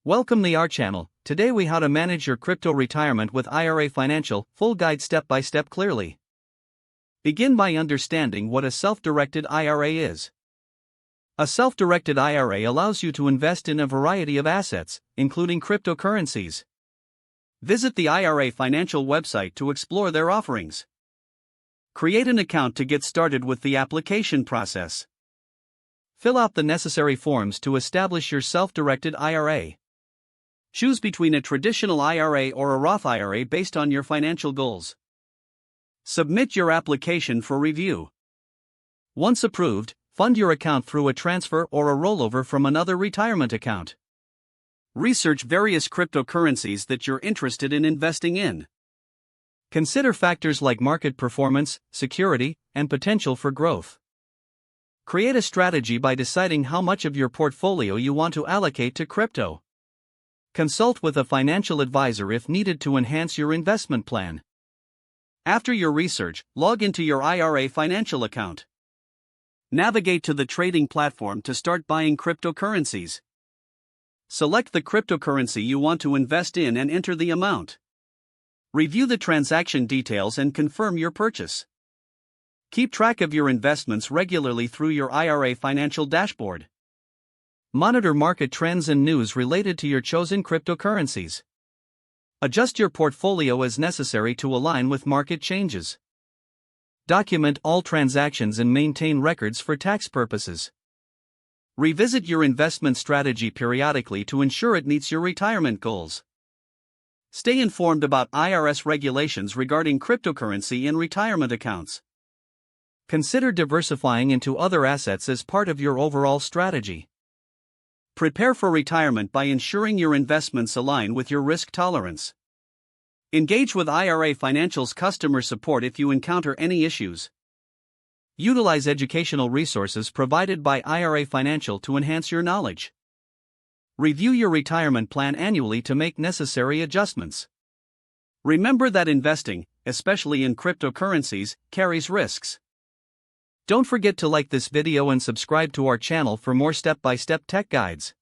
Welcome to our channel. Today we how to manage your crypto retirement with IRA Financial, full guide step by step clearly. Begin by understanding what a self-directed IRA is. A self-directed IRA allows you to invest in a variety of assets, including cryptocurrencies. Visit the IRA Financial website to explore their offerings. Create an account to get started with the application process. Fill out the necessary forms to establish your self-directed IRA. Choose between a traditional IRA or a Roth IRA based on your financial goals. Submit your application for review. Once approved, fund your account through a transfer or a rollover from another retirement account. Research various cryptocurrencies that you're interested in investing in. Consider factors like market performance, security, and potential for growth. Create a strategy by deciding how much of your portfolio you want to allocate to crypto. Consult with a financial advisor if needed to enhance your investment plan. After your research, log into your IRA Financial account. Navigate to the trading platform to start buying cryptocurrencies. Select the cryptocurrency you want to invest in and enter the amount. Review the transaction details and confirm your purchase. Keep track of your investments regularly through your IRA Financial dashboard. Monitor market trends and news related to your chosen cryptocurrencies. Adjust your portfolio as necessary to align with market changes. Document all transactions and maintain records for tax purposes. Revisit your investment strategy periodically to ensure it meets your retirement goals. Stay informed about IRS regulations regarding cryptocurrency and retirement accounts. Consider diversifying into other assets as part of your overall strategy. Prepare for retirement by ensuring your investments align with your risk tolerance. Engage with IRA Financial's customer support if you encounter any issues. Utilize educational resources provided by IRA Financial to enhance your knowledge. Review your retirement plan annually to make necessary adjustments. Remember that investing, especially in cryptocurrencies, carries risks. Don't forget to like this video and subscribe to our channel for more step-by-step tech guides.